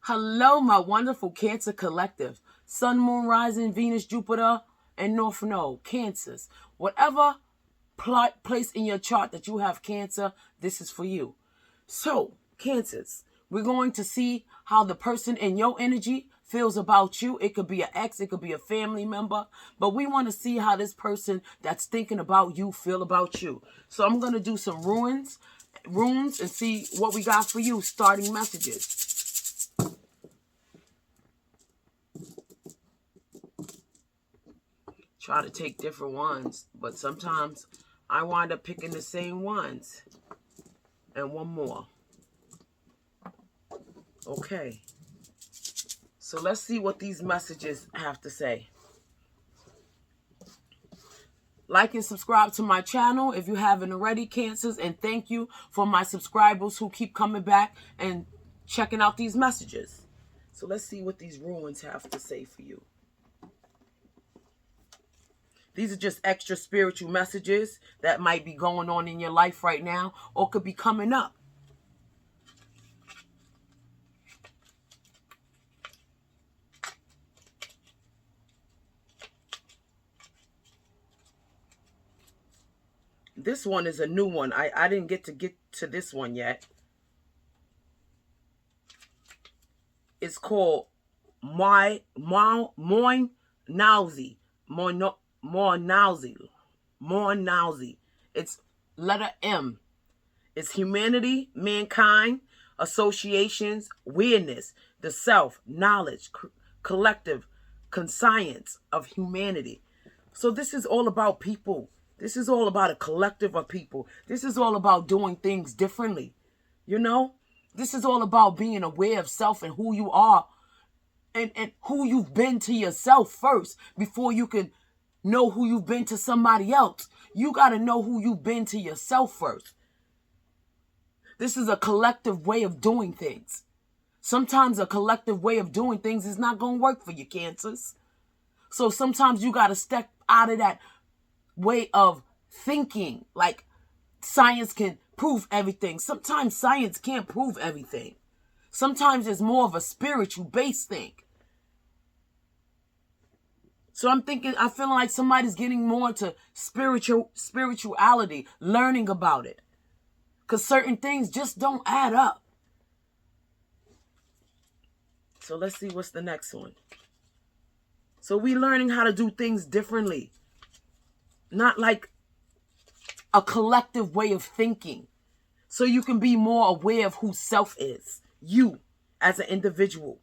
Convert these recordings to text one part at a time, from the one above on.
Hello, my wonderful Cancer collective. Sun, Moon, Rising, Venus, Jupiter, and North Node. Cancers. Whatever place in your chart that you have Cancer, this is for you. So, Cancers, we're going to see how the person in your energy feels about you. It could be an ex, it could be a family member, but we want to see how this person that's thinking about you feel about you. So I'm going to do some runes and see what we got for you, starting messages. Try to take different ones, but sometimes I wind up picking the same ones. And one more. Okay. So let's see what these messages have to say. Like and subscribe to my channel if you haven't already, Cancers. And thank you for my subscribers who keep coming back and checking out these messages. So let's see what these runes have to say for you. These are just extra spiritual messages that might be going on in your life right now or could be coming up. This one is a new one. I didn't get to this one yet. It's called Moin Nausea. More nausea. It's letter M. It's humanity, mankind, associations, weirdness, the self, knowledge, collective, conscience of humanity. So this is all about people. This is all about a collective of people. This is all about doing things differently. You know? This is all about being aware of self and who you are and who you've been to yourself first before you can know who you've been to somebody else. You got to know who you've been to yourself first. This is a collective way of doing things. Sometimes a collective way of doing things is not going to work for you, Cancers. So sometimes you got to step out of that way of thinking. Like science can prove everything. Sometimes science can't prove everything. Sometimes it's more of a spiritual based thing. So I'm feeling like somebody's getting more into spirituality, learning about it. Because certain things just don't add up. So let's see what's the next one. So we learning how to do things differently. Not like a collective way of thinking. So you can be more aware of who self is. You as an individual.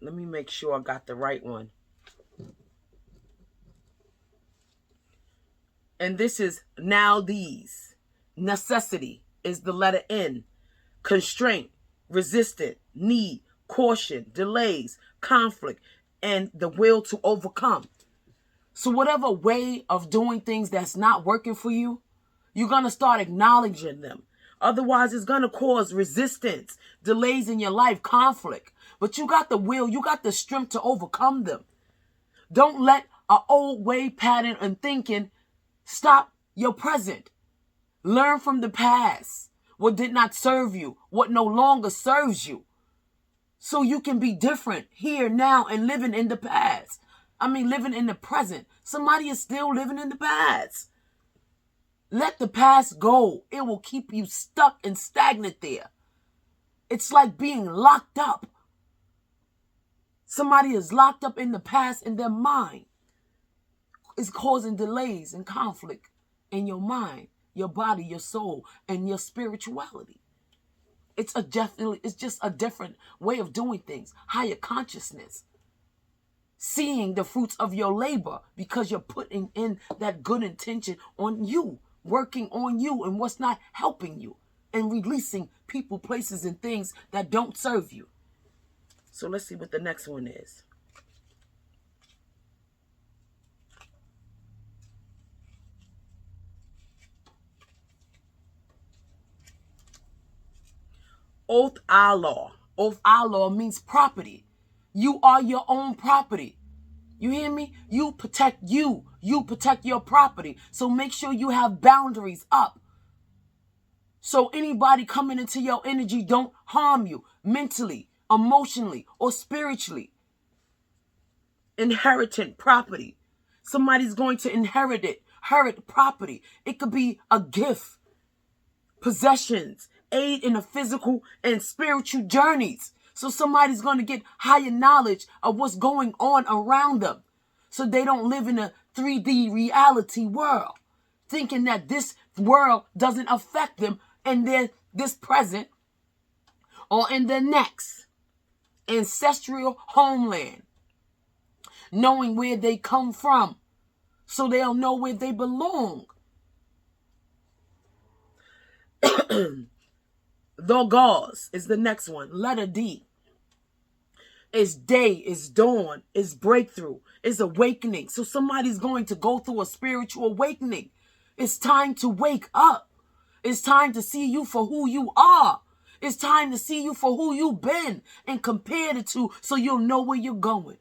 Let me make sure I got the right one. And this is now these. Necessity is the letter N. Constraint, resistant, need, caution, delays, conflict, and the will to overcome. So whatever way of doing things that's not working for you, you're going to start acknowledging them. Otherwise, it's going to cause resistance, delays in your life, conflict. But you got the will, you got the strength to overcome them. Don't let an old way pattern and thinking stop your present. Learn from the past, what did not serve you, what no longer serves you. So you can be different here, now, and living in the past. Living in the present. Somebody is still living in the past. Let the past go. It will keep you stuck and stagnant there. It's like being locked up. Somebody is locked up in the past in their mind. It's causing delays and conflict in your mind, your body, your soul, and your spirituality. It's just a different way of doing things. Higher consciousness. Seeing the fruits of your labor because you're putting in that good intention on you, working on you and what's not helping you, and releasing people, places, and things that don't serve you. So let's see what the next one is. Oath Allah. of our law means property. You are your own property. You hear me? You protect you. You protect your property. So make sure you have boundaries up. So anybody coming into your energy don't harm you mentally, emotionally, or spiritually. Inheritant property. Somebody's going to inherit property. It could be a gift, possessions, aid in the physical and spiritual journeys. So somebody's going to get higher knowledge of what's going on around them. So they don't live in a 3D reality world, thinking that this world doesn't affect them in this present or in their next ancestral homeland. Knowing where they come from, so they'll know where they belong. Logos is the next one. Letter D. It's day, it's dawn, it's breakthrough, it's awakening. So somebody's going to go through a spiritual awakening. It's time to wake up. It's time to see you for who you are. It's time to see you for who you've been and compare it to, so you'll know where you're going.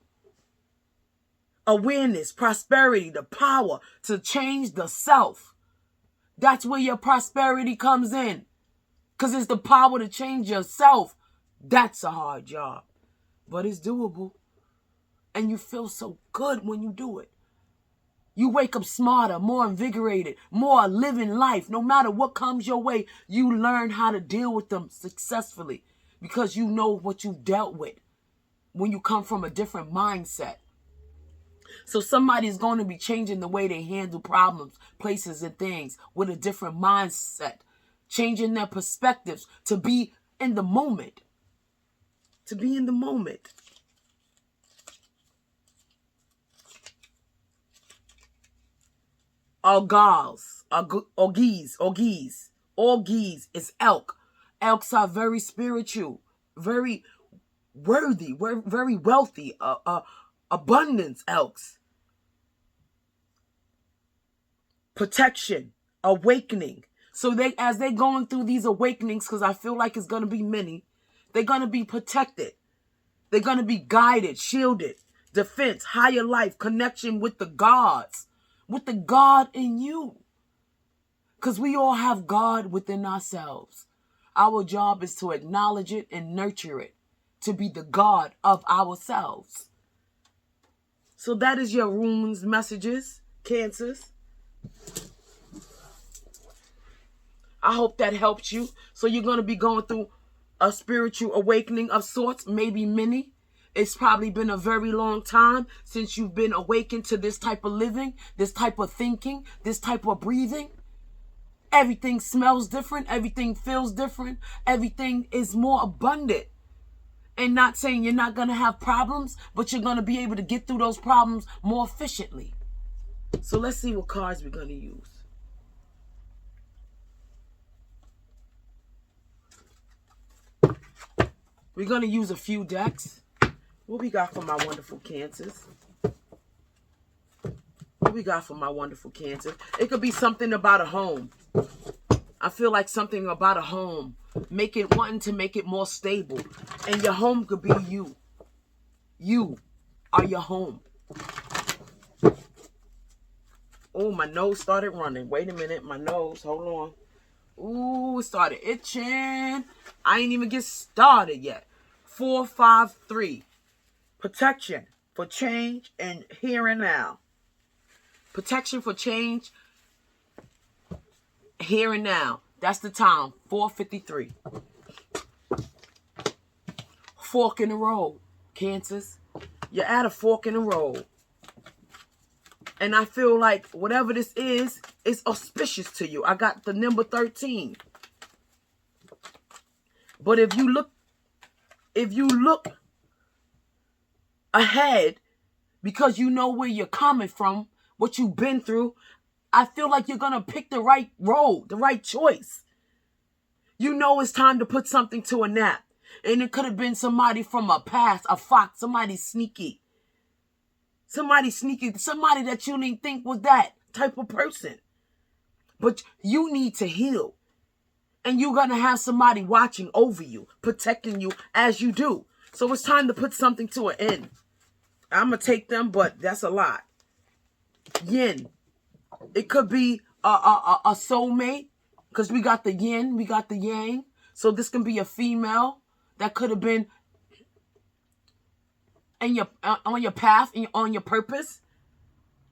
Awareness, prosperity, the power to change the self. That's where your prosperity comes in. Because it's the power to change yourself. That's a hard job. But it's doable. And you feel so good when you do it. You wake up smarter, more invigorated, more living life. No matter what comes your way, you learn how to deal with them successfully. Because you know what you've dealt with when you come from a different mindset. So somebody's going to be changing the way they handle problems, places, and things with a different mindset. Changing their perspectives to be in the moment. To be in the moment. Ogals is elk. Elks are very spiritual, very worthy, very wealthy, abundance elks. Protection, awakening. So as they're going through these awakenings, because I feel like it's going to be many, they're going to be protected. They're going to be guided, shielded, defense, higher life, connection with the gods, with the God in you. Because we all have God within ourselves. Our job is to acknowledge it and nurture it, to be the God of ourselves. So that is your runes messages, Cancers. I hope that helps you. So you're going to be going through a spiritual awakening of sorts, maybe many. It's probably been a very long time since you've been awakened to this type of living, this type of thinking, this type of breathing. Everything smells different. Everything feels different. Everything is more abundant. And not saying you're not going to have problems, but you're going to be able to get through those problems more efficiently. So let's see what cards we're going to use. We're going to use a few decks. What we got for my wonderful Cancers? What we got for my wonderful Cancer? It could be something about a home. I feel like something about a home. Wanting to make it more stable. And your home could be you. You are your home. Oh, my nose started running. Wait a minute. My nose. Hold on. Ooh, it started itching. I ain't even get started yet. 4, 5, 3. Protection for change and here and now. Protection for change here and now. That's the time. 4:53. Fork in the road, Cancers. You're at a fork in the road. And I feel like whatever this is auspicious to you. I got the number 13. But if you look ahead, because you know where you're coming from, what you've been through, I feel like you're going to pick the right road, the right choice. You know it's time to put something to a nap. And it could have been somebody from a past, a fox, somebody sneaky. Somebody that you didn't think was that type of person. But you need to heal. And you're going to have somebody watching over you, protecting you as you do. So it's time to put something to an end. I'm going to take them, but that's a lot. Yin. It could be a soulmate, because we got the yin, we got the yang. So this can be a female that could have been in your on your path, on your purpose.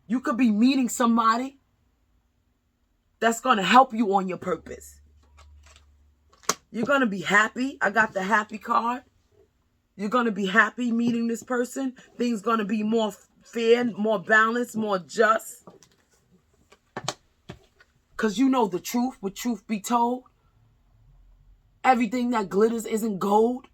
You could be meeting somebody that's going to help you on your purpose. You're going to be happy. I got the happy card. You're going to be happy meeting this person. Things going to be more fair, more balanced, more just. Because you know the truth, but truth be told, everything that glitters isn't gold.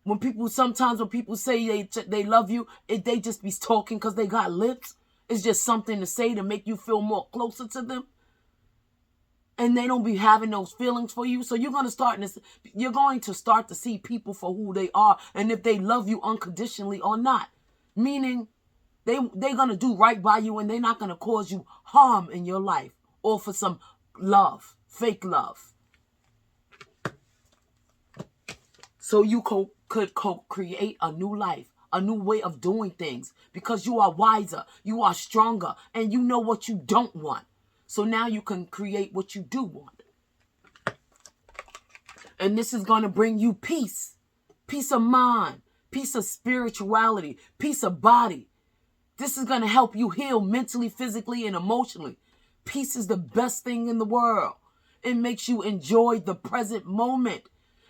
When people say they love you, they just be talking because they got lips. It's just something to say to make you feel more closer to them. And they don't be having those feelings for you. So you're going to start to see people for who they are, and if they love you unconditionally or not. Meaning they're going to do right by you, and they're not going to cause you harm in your life or for some love, fake love. So you could co-create a new life, a new way of doing things, because you are wiser, you are stronger, and you know what you don't want. So now you can create what you do want. And this is going to bring you peace, peace of mind, peace of spirituality, peace of body. This is going to help you heal mentally, physically, and emotionally. Peace is the best thing in the world. It makes you enjoy the present moment.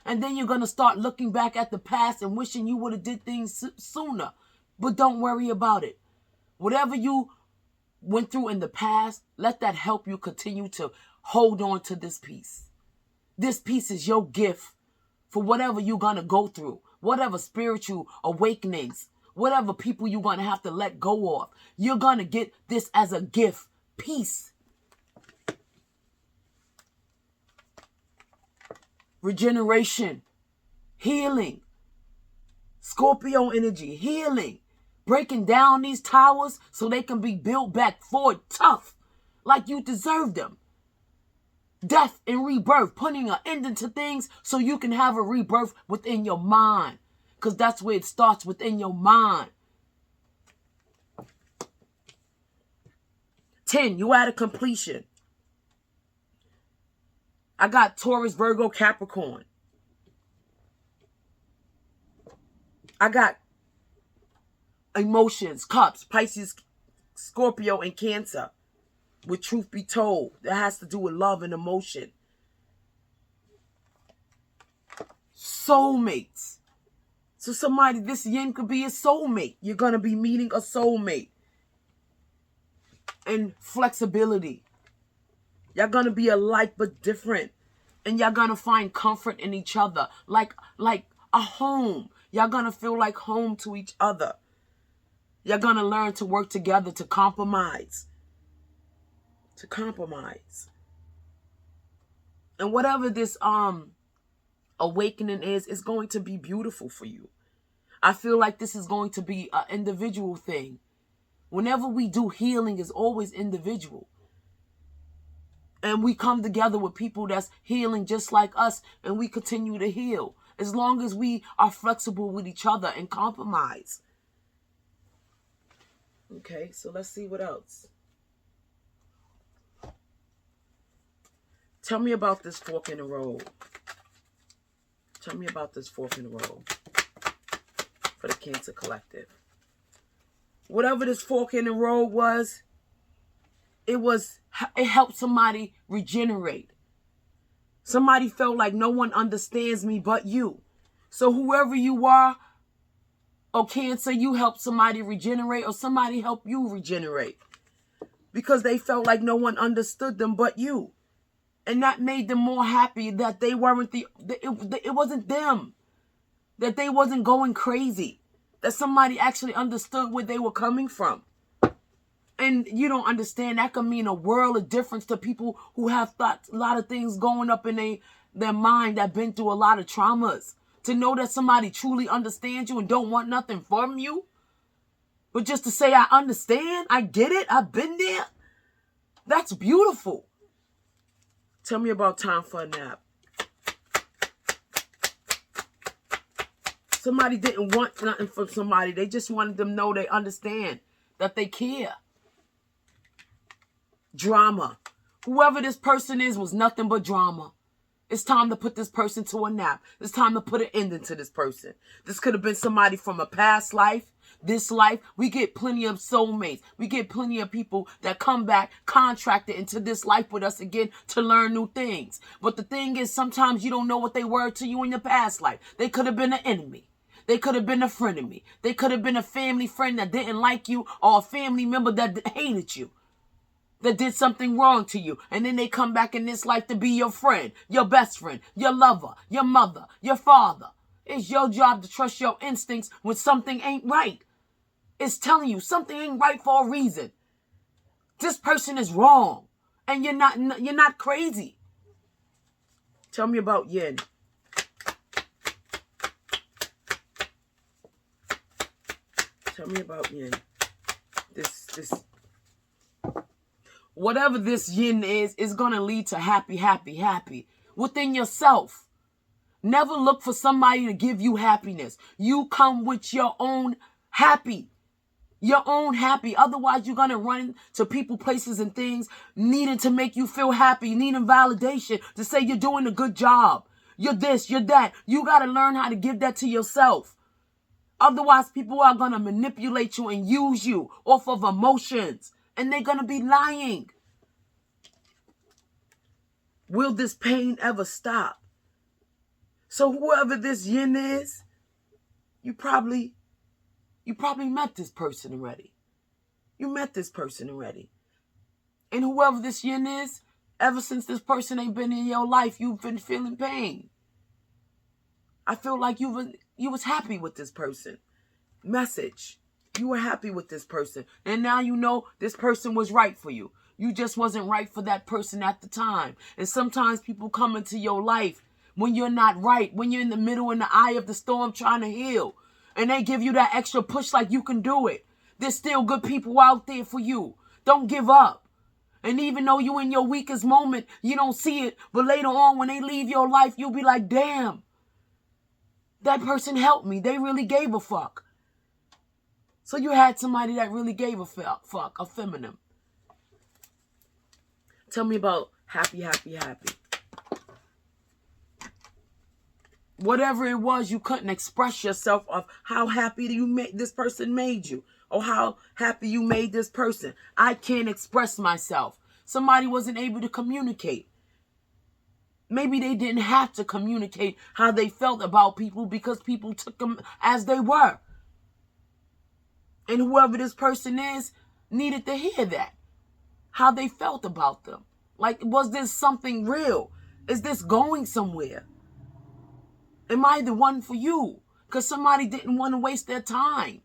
And then you're going to start looking back at the past and wishing you would have did things sooner. But don't worry about it. Whatever you went through in the past, let that help you continue to hold on to this peace. This peace is your gift for whatever you're going to go through, whatever spiritual awakenings, whatever people you're going to have to let go of. You're going to get this as a gift. Peace. Regeneration. Healing. Scorpio energy. Healing. Breaking down these towers so they can be built back forward tough, like you deserve them. Death and rebirth, putting an ending to things so you can have a rebirth within your mind, because that's where it starts, within your mind. 10, you at a completion. I got Taurus, Virgo, Capricorn. I got emotions, cups, Pisces, Scorpio, and Cancer. With truth be told, that has to do with love and emotion. Soulmates. So somebody, this yin could be a soulmate. You're going to be meeting a soulmate. And flexibility. Y'all going to be alike but different. And y'all going to find comfort in each other. Like a home. Y'all going to feel like home to each other. You're going to learn to work together, to compromise. To compromise. And whatever this awakening is, it's going to be beautiful for you. I feel like this is going to be an individual thing. Whenever we do healing, it's always individual. And we come together with people that's healing just like us, and we continue to heal. As long as we are flexible with each other and compromise. Okay, so let's see what else. Tell me about this fork in the road. Tell me about this fork in the road for the Cancer Collective. Whatever this fork in the road was, it helped somebody regenerate. Somebody felt like no one understands me but you. So whoever you are, or Cancer, you help somebody regenerate, or somebody help you regenerate. Because they felt like no one understood them but you. And that made them more happy that they weren't it wasn't them. That they wasn't going crazy. That somebody actually understood where they were coming from. And you don't understand, that can mean a world of difference to people who have thought a lot of things going up in their mind, that been through a lot of traumas. To know that somebody truly understands you and don't want nothing from you. But just to say, I understand, I get it, I've been there. That's beautiful. Tell me about time for a nap. Somebody didn't want nothing from somebody. They just wanted them to know they understand, that they care. Drama. Whoever this person is was nothing but drama. It's time to put this person to a nap. It's time to put an ending to this person. This could have been somebody from a past life, this life. We get plenty of soulmates. We get plenty of people that come back contracted into this life with us again to learn new things. But the thing is, sometimes you don't know what they were to you in your past life. They could have been an enemy. They could have been a frenemy. They could have been a family friend that didn't like you, or a family member that hated you, that did something wrong to you. And then they come back in this life to be your friend, your best friend, your lover, your mother, your father. It's your job to trust your instincts when something ain't right. It's telling you something ain't right for a reason. This person is wrong, and you're not crazy. Tell me about yin. Tell me about yin. This whatever this yin is going to lead to happy, happy, happy within yourself. Never look for somebody to give you happiness. You come with your own happy. Your own happy. Otherwise, you're going to run to people, places, and things needing to make you feel happy, needing validation to say you're doing a good job. You're this, you're that. You got to learn how to give that to yourself. Otherwise, people are going to manipulate you and use you off of emotions. And they're going to be lying. Will this pain ever stop? So whoever this yin is, you probably met this person already. You met this person already. And whoever this yin is, ever since this person ain't been in your life, you've been feeling pain. I feel like you was happy with this person. Message. You were happy with this person. And now you know this person was right for you. You just wasn't right for that person at the time. And sometimes people come into your life when you're not right, when you're in the middle, in the eye of the storm trying to heal. And they give you that extra push like you can do it. There's still good people out there for you. Don't give up. And even though you're in your weakest moment, you don't see it. But later on, when they leave your life, you'll be like, damn, that person helped me. They really gave a fuck. So you had somebody that really gave a fuck, a feminine. Tell me about happy, happy, happy. Whatever it was, you couldn't express yourself of how happy this person made you, or how happy you made this person. I can't express myself. Somebody wasn't able to communicate. Maybe they didn't have to communicate how they felt about people because people took them as they were. And whoever this person is needed to hear that. How they felt about them. Like, was this something real? Is this going somewhere? Am I the one for you? Because somebody didn't want to waste their time.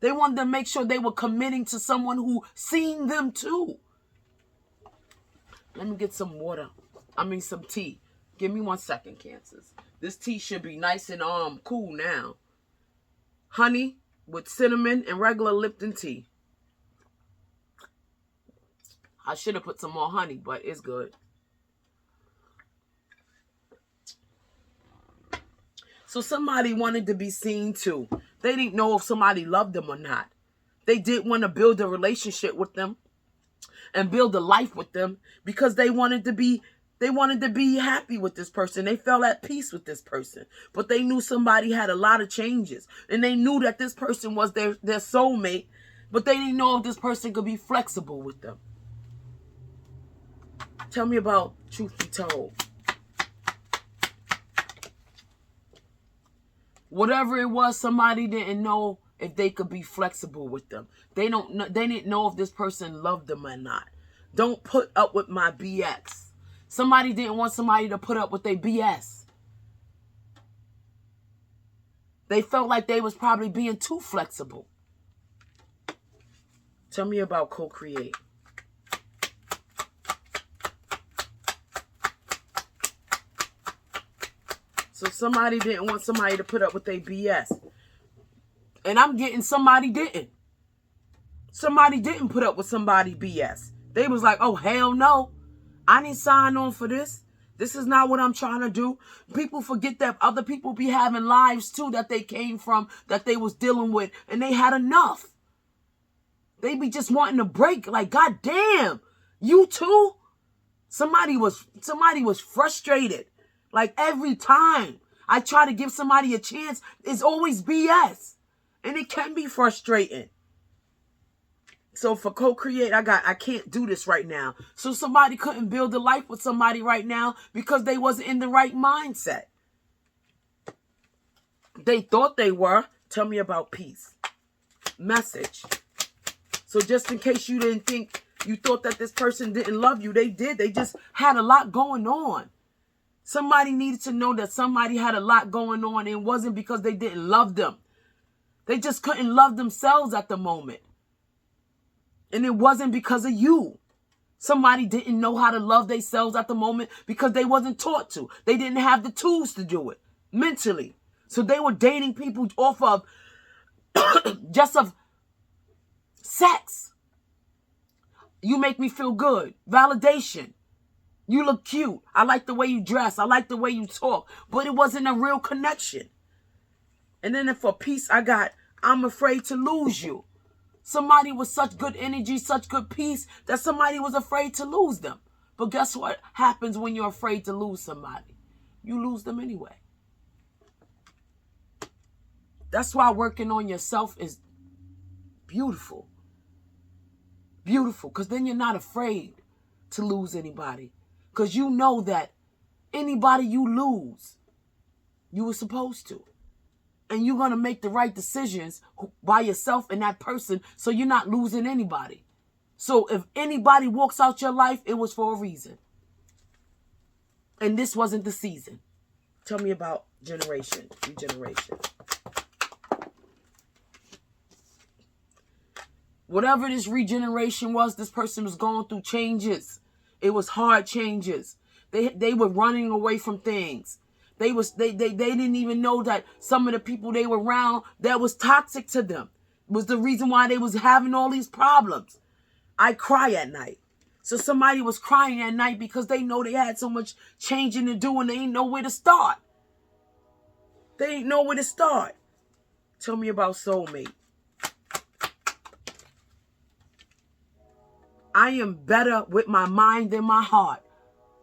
They wanted to make sure they were committing to someone who seen them too. Let me get some water. Some tea. Give me 1 second, Cancers. This tea should be nice and cool now. Honey with cinnamon and regular Lipton tea. I should have put some more honey, but it's good. So somebody wanted to be seen too. They didn't know if somebody loved them or not. They did want to build a relationship with them and build a life with them because they wanted to be happy with this person. They felt at peace with this person. But they knew somebody had a lot of changes. And they knew that this person was their soulmate. But they didn't know if this person could be flexible with them. Tell me about truth be told. Whatever it was, somebody didn't know if they could be flexible with them. They didn't know if this person loved them or not. Don't put up with my BS. Somebody didn't want somebody to put up with their BS. They felt like they was probably being too flexible. Tell me about co-create. So somebody didn't want somebody to put up with their BS. And I'm getting somebody didn't. Somebody didn't put up with somebody BS. They was like, oh, hell no. I didn't sign on for this. This is not what I'm trying to do. People forget that other people be having lives too that they came from, that they was dealing with, and they had enough. They be just wanting to break. Like, God damn, you too? Somebody was frustrated. Like, every time I try to give somebody a chance, it's always BS. And it can be frustrating. So for co-create, I can't do this right now. So somebody couldn't build a life with somebody right now because they wasn't in the right mindset. They thought they were. Tell me about peace. Message. So just in case you didn't think, you thought that this person didn't love you, they did. They just had a lot going on. Somebody needed to know that somebody had a lot going on. It wasn't because they didn't love them. They just couldn't love themselves at the moment. And it wasn't because of you. Somebody didn't know how to love themselves at the moment because they wasn't taught to. They didn't have the tools to do it mentally. So they were dating people off of just of sex. You make me feel good. Validation. You look cute. I like the way you dress. I like the way you talk. But it wasn't a real connection. And then for peace, I'm afraid to lose you. Somebody with such good energy, such good peace, that somebody was afraid to lose them. But guess what happens when you're afraid to lose somebody? You lose them anyway. That's why working on yourself is beautiful. Beautiful, because then you're not afraid to lose anybody. Because you know that anybody you lose, you were supposed to. And you're going to make the right decisions by yourself and that person, so you're not losing anybody. So if anybody walks out your life, it was for a reason. And this wasn't the season. Tell me about regeneration. Whatever this regeneration was, this person was going through changes. It was hard changes. They were running away from things. They didn't even know that some of the people they were around that was toxic to them was the reason why they was having all these problems. I cry at night. So somebody was crying at night because they know they had so much changing to do and they ain't know where to start. They ain't know where to start. Tell me about soulmate. I am better with my mind than my heart.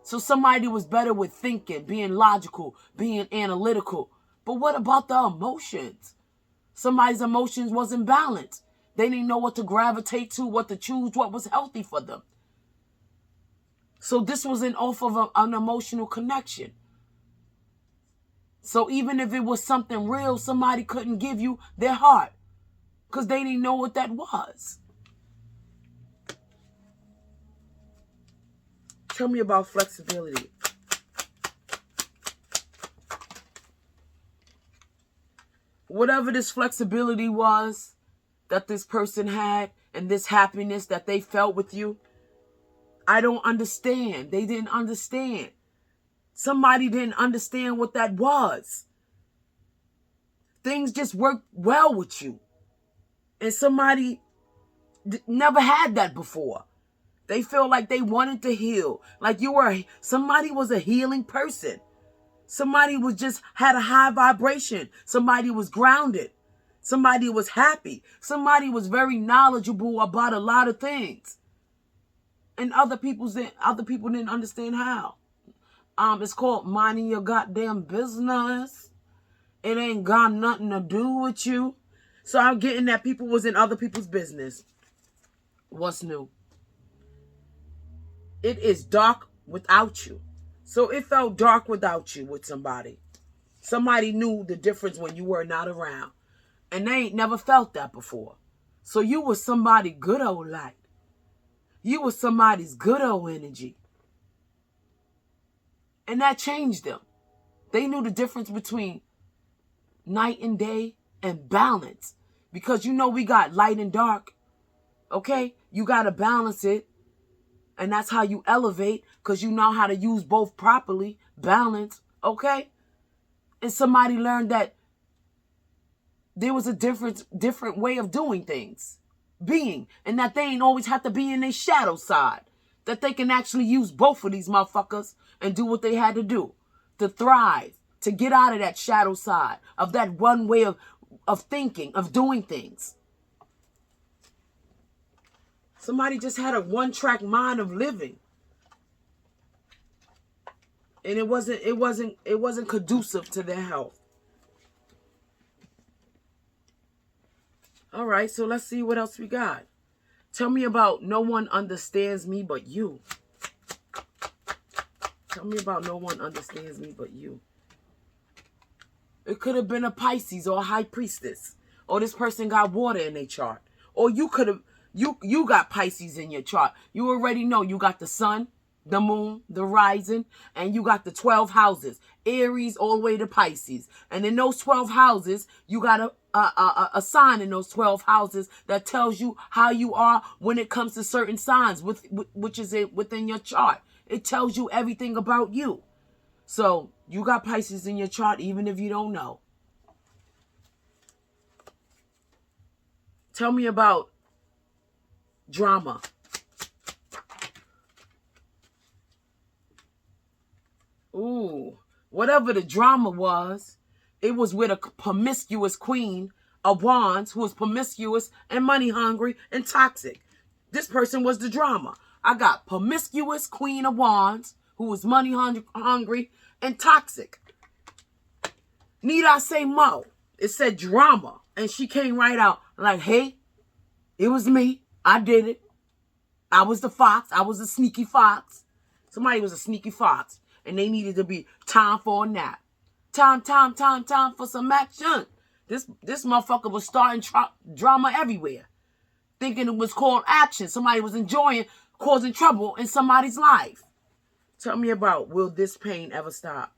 So somebody was better with thinking, being logical, being analytical. But what about the emotions? Somebody's emotions wasn't balanced. They didn't know what to gravitate to, what to choose, what was healthy for them. So this wasn't off of an emotional connection. So even if it was something real, somebody couldn't give you their heart because they didn't know what that was. Tell me about flexibility. Whatever this flexibility was that this person had and this happiness that they felt with you, I don't understand. They didn't understand. Somebody didn't understand what that was. Things just worked well with you. And somebody never had that before. They feel like they wanted to heal. Like somebody was a healing person. Somebody was just had a high vibration. Somebody was grounded. Somebody was happy. Somebody was very knowledgeable about a lot of things. And other people didn't understand how. It's called minding your goddamn business. It ain't got nothing to do with you. So I'm getting that people was in other people's business. What's new? It is dark without you. So it felt dark without you with somebody. Somebody knew the difference when you were not around. And they ain't never felt that before. So you was somebody good old light. You was somebody's good old energy. And that changed them. They knew the difference between night and day and balance. Because we got light and dark. Okay? You got to balance it. And that's how you elevate, because you know how to use both properly, balance, okay? And somebody learned that there was a different way of doing things, and that they ain't always have to be in their shadow side. that they can actually use both of these motherfuckers and do what they had to do to thrive, to get out of that shadow side, of that one way of thinking, of doing things. Somebody just had a one-track mind of living. And it wasn't conducive to their health. All right, so let's see what else we got. Tell me about no one understands me but you. Tell me about no one understands me but you. It could have been a Pisces or a high priestess. Or this person got water in their chart. Or you could have, you got Pisces in your chart. You already know you got the sun, the moon, the rising, and you got the 12 houses. Aries all the way to Pisces. And in those 12 houses, you got a sign in those 12 houses that tells you how you are when it comes to certain signs, which is within your chart. It tells you everything about you. So you got Pisces in your chart even if you don't know. Tell me about drama. Ooh, whatever the drama was, it was with a promiscuous queen of wands who was promiscuous and money hungry and toxic. This person was the drama. I got promiscuous queen of wands who was money hungry and toxic. Need I say more? It said drama. And she came right out like, hey, it was me. I did it. I was the fox. I was a sneaky fox. Somebody was a sneaky fox. And they needed to be time for a nap. Time for some action. This motherfucker was starting drama everywhere. Thinking it was called action. Somebody was enjoying causing trouble in somebody's life. Tell me about, will this pain ever stop?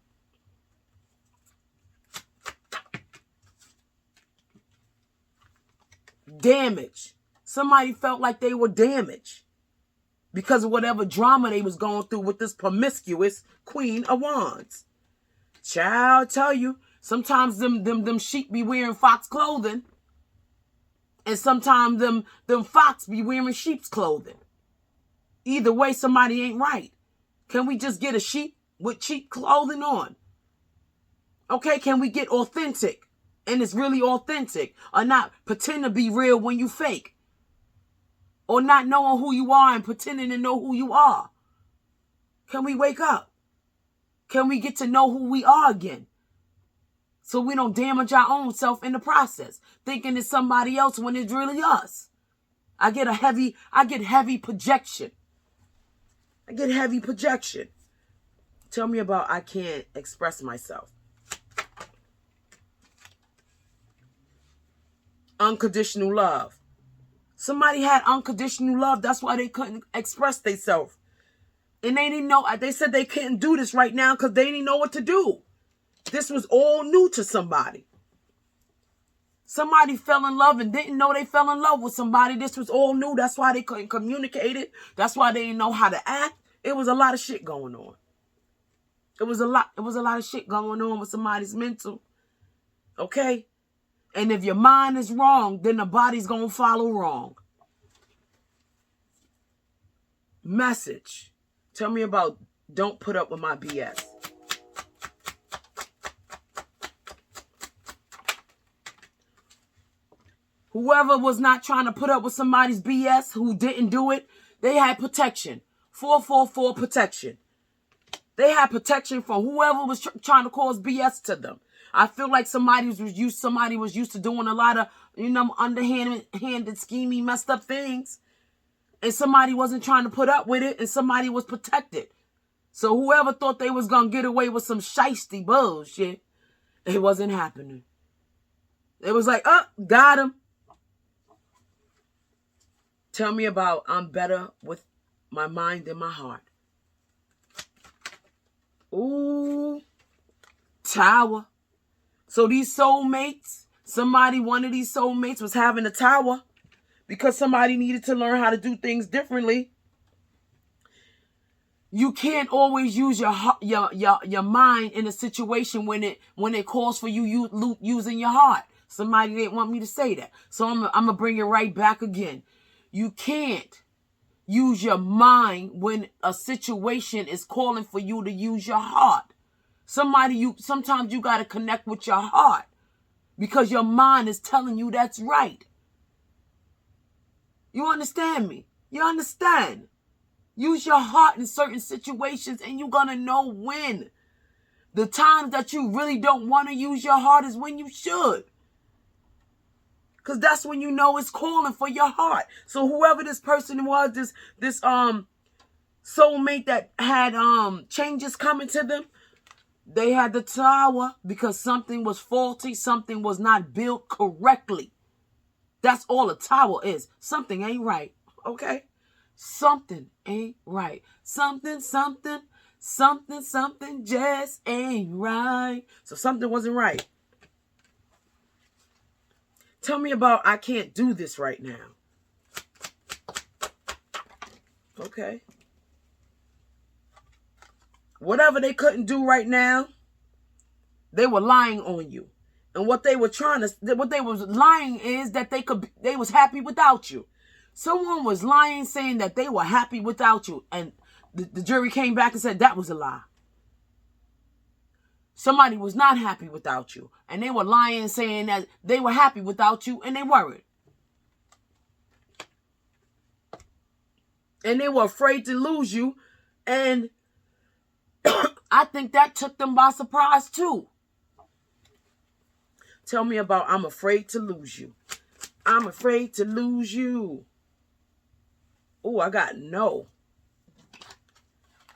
Damage. Somebody felt like they were damaged because of whatever drama they was going through with this promiscuous queen of wands. Child, tell you, sometimes them sheep be wearing fox clothing, and sometimes them fox be wearing sheep's clothing. Either way, somebody ain't right. Can we just get a sheep with cheap clothing on? Okay, can we get authentic? And it's really authentic, or not pretend to be real when you fake, or not knowing who you are and pretending to know who you are. Can we wake up? Can we get to know who we are again? So we don't damage our own self in the process, thinking it's somebody else when it's really us. I get heavy projection. I get heavy projection. Tell me about I can't express myself. Unconditional love. Somebody had unconditional love. That's why they couldn't express themselves. And they didn't know. They said they couldn't do this right now because they didn't know what to do. This was all new to somebody. Somebody fell in love and didn't know they fell in love with somebody. This was all new. That's why they couldn't communicate it. That's why they didn't know how to act. It was a lot of shit going on. It was a lot of shit going on with somebody's mental. Okay? And if your mind is wrong, then the body's going to follow wrong. Message. Tell me about don't put up with my BS. Whoever was not trying to put up with somebody's BS, who didn't do it, they had protection. 444 protection. They had protection from whoever was trying to cause BS to them. I feel like somebody was used to doing a lot of, underhanded, scheming, messed up things. And somebody wasn't trying to put up with it, and somebody was protected. So whoever thought they was going to get away with some shiesty bullshit, it wasn't happening. It was like, oh, got him. Tell me about I'm better with my mind than my heart. Ooh, tower. So these soulmates, one of these soulmates was having a tower because somebody needed to learn how to do things differently. You can't always use your mind in a situation when it calls for you using your heart. Somebody didn't want me to say that. So I'm going to bring it right back again. You can't use your mind when a situation is calling for you to use your heart. Sometimes you got to connect with your heart because your mind is telling you that's right. You understand me? You understand? Use your heart in certain situations and you're going to know when. The times that you really don't want to use your heart is when you should. Because that's when you know it's calling for your heart. So whoever this person was, this soulmate that had changes coming to them, they had the Tower because something was faulty, something was not built correctly. That's all a Tower is. Something ain't right. Okay? Something ain't right. Something just ain't right. So something wasn't right. Tell me about I can't do this right now. Okay. Whatever they couldn't do right now, they were lying on you. And what they was lying is that they was happy without you. Someone was lying saying that they were happy without you. And the jury came back and said that was a lie. Somebody was not happy without you. And they were lying saying that they were happy without you and they weren't. And they were afraid to lose you. And I think that took them by surprise too. Tell me about I'm afraid to lose you. I'm afraid to lose you. Oh, I got no.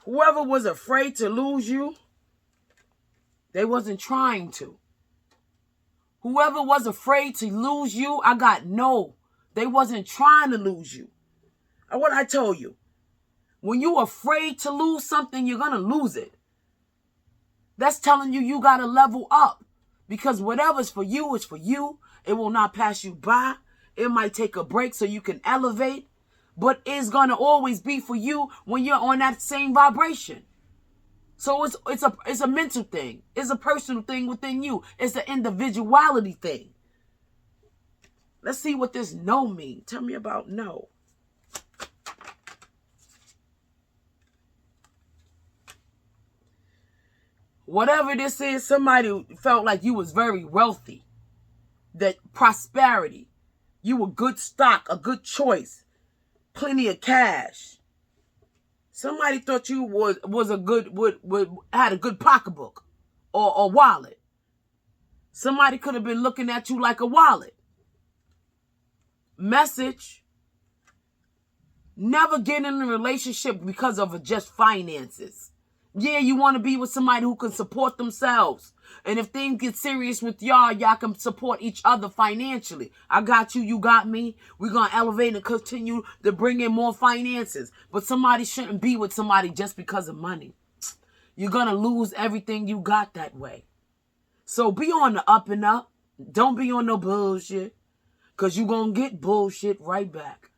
Whoever was afraid to lose you, they wasn't trying to. Whoever was afraid to lose you, I got no. They wasn't trying to lose you. And what I told you, when you're afraid to lose something, you're going to lose it. That's telling you you got to level up. Because whatever's for you is for you. It will not pass you by. It might take a break so you can elevate. But it's going to always be for you when you're on that same vibration. So it's a mental thing. It's a personal thing within you. It's an individuality thing. Let's see what this no means. Tell me about no. Whatever this is, somebody felt like you was very wealthy. That prosperity. You were good stock, a good choice. Plenty of cash. Somebody thought you was a good, had a good pocketbook or wallet. Somebody could have been looking at you like a wallet. Message. Never get in a relationship because of just finances. Yeah, you want to be with somebody who can support themselves. And if things get serious with y'all can support each other financially. I got you, you got me. We're going to elevate and continue to bring in more finances. But somebody shouldn't be with somebody just because of money. You're going to lose everything you got that way. So be on the up and up. Don't be on no bullshit. Because you're going to get bullshit right back.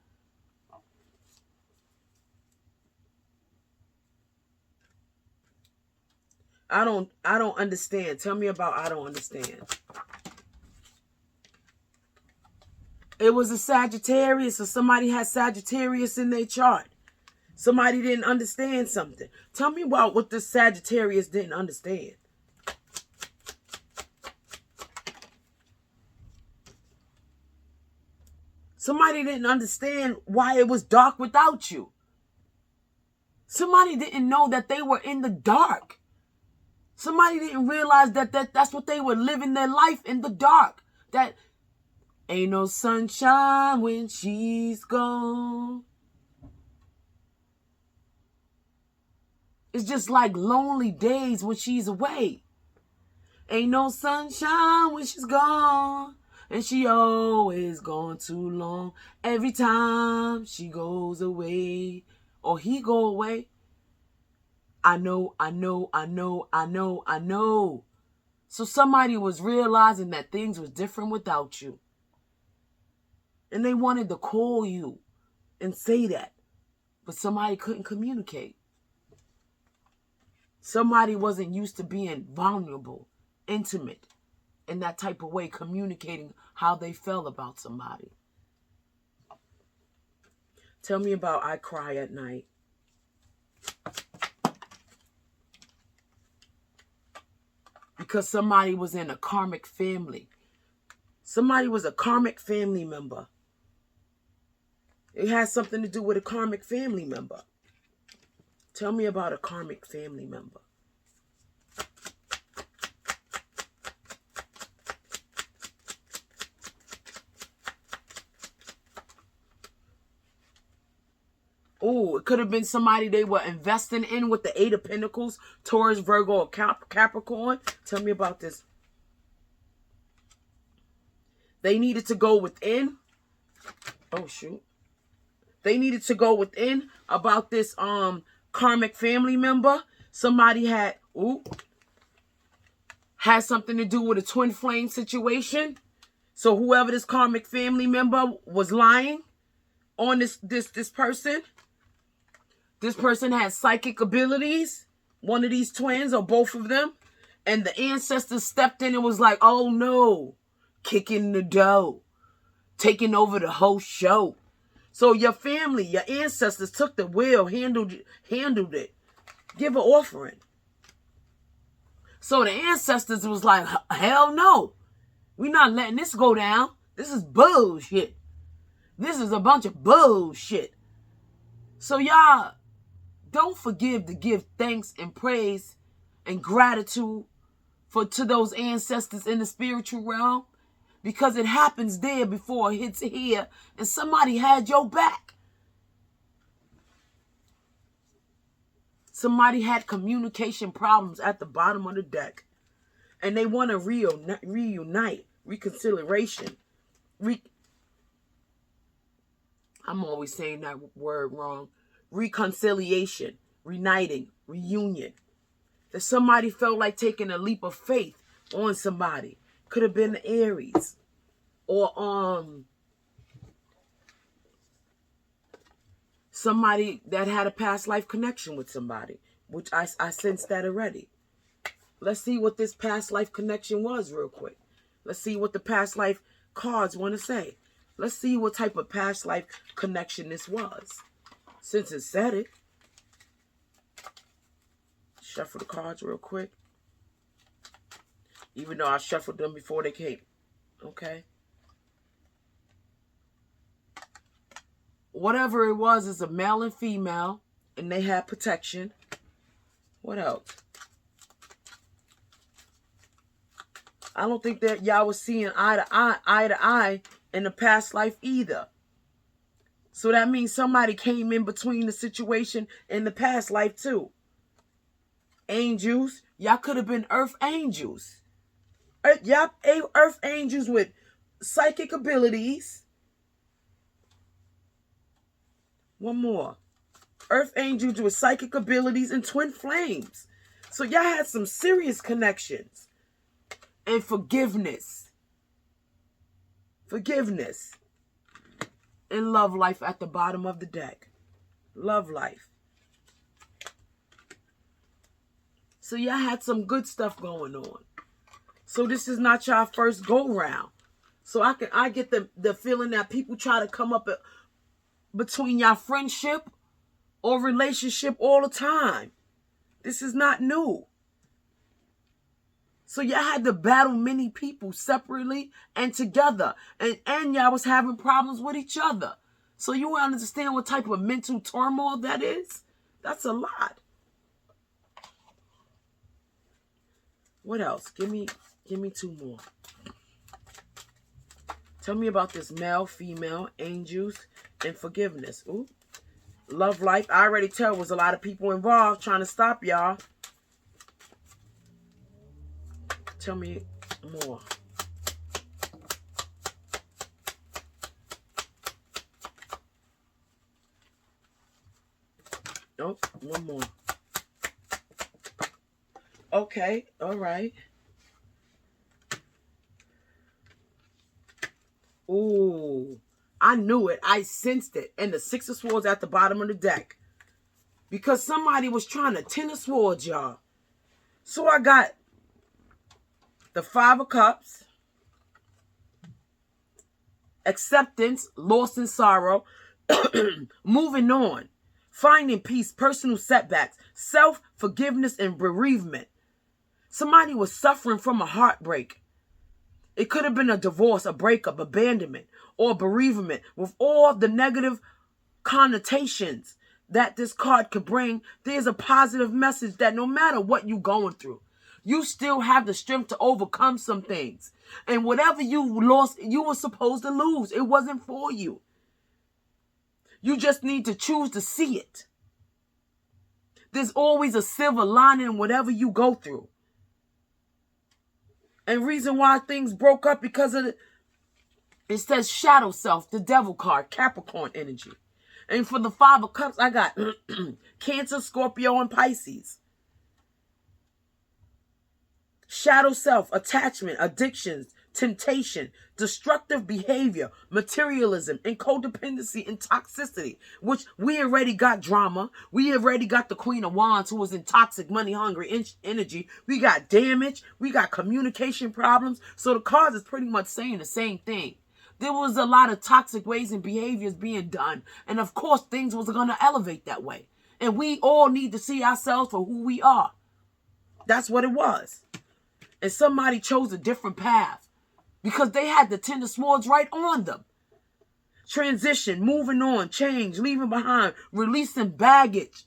I don't understand. Tell me about I don't understand. It was a Sagittarius, or somebody had Sagittarius in their chart. Somebody didn't understand something. Tell me about what the Sagittarius didn't understand. Somebody didn't understand why it was dark without you. Somebody didn't know that they were in the dark. Somebody didn't realize that's what they were living their life in the dark. That ain't no sunshine when she's gone. It's just like lonely days when she's away. Ain't no sunshine when she's gone. And she always gone too long. Every time she goes away or he go away. I know. So somebody was realizing that things was different without you. And they wanted to call you and say that. But somebody couldn't communicate. Somebody wasn't used to being vulnerable, intimate, in that type of way, communicating how they felt about somebody. Tell me about I cry at night. Because somebody was in a karmic family. Somebody was a karmic family member. It has something to do with a karmic family member. Tell me about a karmic family member. Oh, it could have been somebody they were investing in with the Eight of Pentacles, Taurus, Virgo, or Capricorn. Tell me about this. They needed to go within. Oh, shoot. They needed to go within about this karmic family member. Somebody had something to do with a twin flame situation. So whoever this karmic family member was lying on this person. This person has psychic abilities, one of these twins or both of them, and the ancestors stepped in and was like, oh no, kicking the dough, taking over the whole show. So your family, your ancestors took the wheel, handled it, give an offering. So the ancestors was like, hell no, we're not letting this go down. This is bullshit. This is a bunch of bullshit. So y'all, don't forget to give thanks and praise and gratitude to those ancestors in the spiritual realm, because it happens there before it hits here, and somebody had your back. Somebody had communication problems at the bottom of the deck, and they want to reunite, reconciliation. I'm always saying that word wrong. Reconciliation, reuniting, reunion. That somebody felt like taking a leap of faith on somebody. Could have been Aries. Or somebody that had a past life connection with somebody. Which I sensed that already. Let's see what this past life connection was real quick. Let's see what the past life cards want to say. Let's see what type of past life connection this was. Since it said it. Shuffle the cards real quick. Even though I shuffled them before they came. Okay. Whatever it was is a male and female. And they had protection. What else? I don't think that y'all was seeing eye to eye in the past life either. So that means somebody came in between the situation in the past life too. Angels. Y'all could have been earth angels. Y'all earth angels with psychic abilities. One more. Earth angels with psychic abilities and twin flames. So y'all had some serious connections. And forgiveness. Forgiveness. And love life at the bottom of the deck. Love life. So y'all had some good stuff going on. So this is not y'all first go round. So I get the feeling that people try to come up between y'all friendship or relationship all the time. This is not new. So y'all had to battle many people separately and together. And y'all was having problems with each other. So you understand what type of mental turmoil that is? That's a lot. What else? Give me two more. Tell me about this male, female, angels, and forgiveness. Ooh. Love life. I already tell was a lot of people involved trying to stop y'all. Tell me more. Oh, one more. Okay, all right. Ooh, I knew it. I sensed it. And the Six of Swords at the bottom of the deck. Because somebody was trying to Ten of Swords, y'all. So I got the Five of Cups, acceptance, loss and sorrow, Moving on. Finding peace, personal setbacks, self-forgiveness, and bereavement. Somebody was suffering from a heartbreak. It could have been a divorce, a breakup, abandonment, or bereavement with all the negative connotations that this card could bring. There's a positive message that no matter what you're going through, you still have the strength to overcome some things. And whatever you lost, you were supposed to lose. It wasn't for you. You just need to choose to see it. There's always a silver lining in whatever you go through. And reason why things broke up because of it says shadow self, the devil card, Capricorn energy. And for the 5 of Cups, I got Cancer, Scorpio, and Pisces. Shadow self, attachment, addictions, temptation, destructive behavior, materialism, and codependency and toxicity, which we already got drama. We already got the Queen of Wands, who was in toxic, money-hungry energy. We got damage. We got communication problems. So the cards is pretty much saying the same thing. There was a lot of toxic ways and behaviors being done. And of course, things was going to elevate that way. And we all need to see ourselves for who we are. That's what it was. And somebody chose a different path because they had the 10 of Swords right on them. Transition, moving on, change, leaving behind, releasing baggage,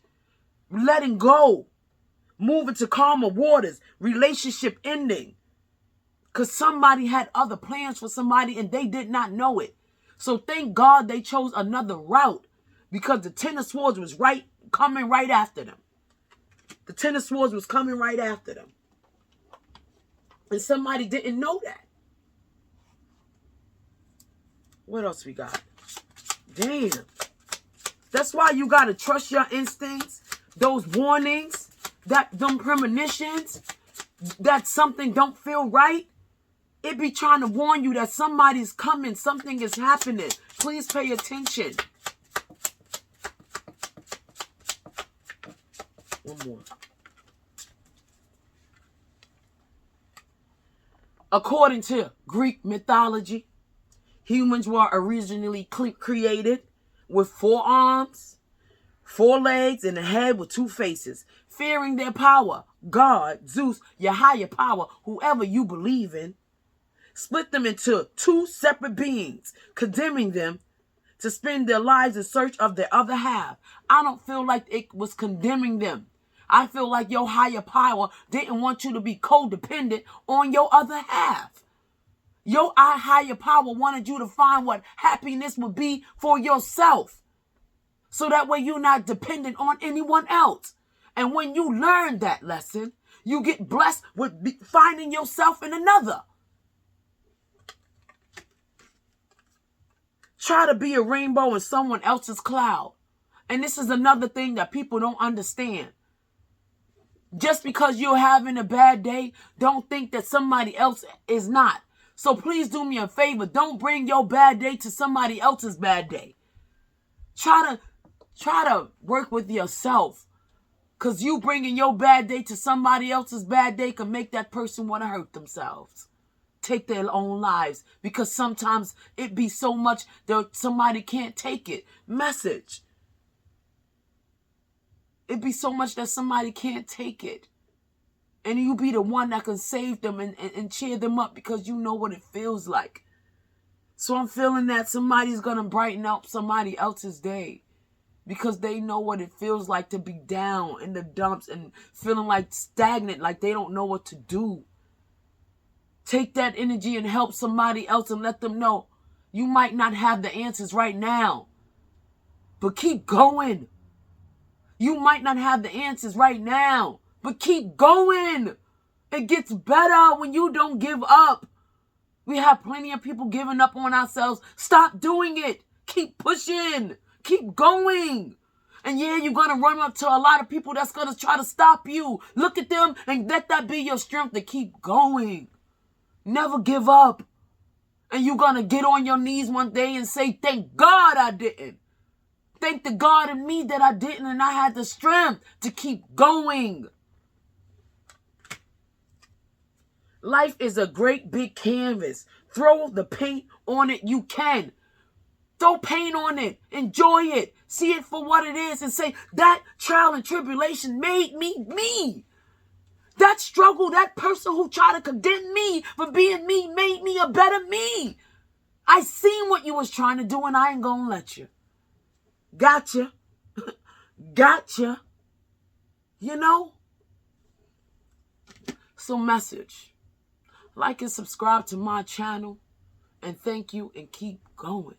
letting go, moving to calmer waters, relationship ending. Because somebody had other plans for somebody and they did not know it. So thank God they chose another route because the 10 of Swords was coming right after them. The 10 of Swords was coming right after them. And somebody didn't know that. What else we got? Damn. That's why you got to trust your instincts, those warnings, them premonitions, that something don't feel right. It be trying to warn you that somebody's coming, something is happening. Please pay attention. One more. According to Greek mythology, humans were originally created with 4 arms, 4 legs, and a head with 2 faces. Fearing their power, God, Zeus, your higher power, whoever you believe in, split them into 2 separate beings, condemning them to spend their lives in search of their other half. I don't feel like it was condemning them. I feel like your higher power didn't want you to be codependent on your other half. Your higher power wanted you to find what happiness would be for yourself. So that way you're not dependent on anyone else. And when you learn that lesson, you get blessed with finding yourself in another. Try to be a rainbow in someone else's cloud. And this is another thing that people don't understand. Just because you're having a bad day, don't think that somebody else is not. So please do me a favor. Don't bring your bad day to somebody else's bad day. Try to work with yourself. Because you bringing your bad day to somebody else's bad day can make that person want to hurt themselves. Take their own lives. Because sometimes it be so much that somebody can't take it. Message. It be so much that somebody can't take it. And you be the one that can save them and cheer them up because you know what it feels like. So I'm feeling that somebody's going to brighten up somebody else's day. Because they know what it feels like to be down in the dumps and feeling like stagnant, like they don't know what to do. Take that energy and help somebody else and let them know you might not have the answers right now. But keep going. You might not have the answers right now, but keep going. It gets better when you don't give up. We have plenty of people giving up on ourselves. Stop doing it. Keep pushing. Keep going. And yeah, you're going to run up to a lot of people that's going to try to stop you. Look at them and let that be your strength to keep going. Never give up. And you're going to get on your knees one day and say, thank God I didn't. Thank the God in me that I didn't and I had the strength to keep going. Life is a great big canvas. Throw the paint on it you can. Throw paint on it. Enjoy it. See it for what it is and say, that trial and tribulation made me me. That struggle, that person who tried to condemn me for being me made me a better me. I seen what you was trying to do and I ain't gonna let you. Gotcha. Gotcha. You know? So message. Like and subscribe to my channel. And thank you and keep going.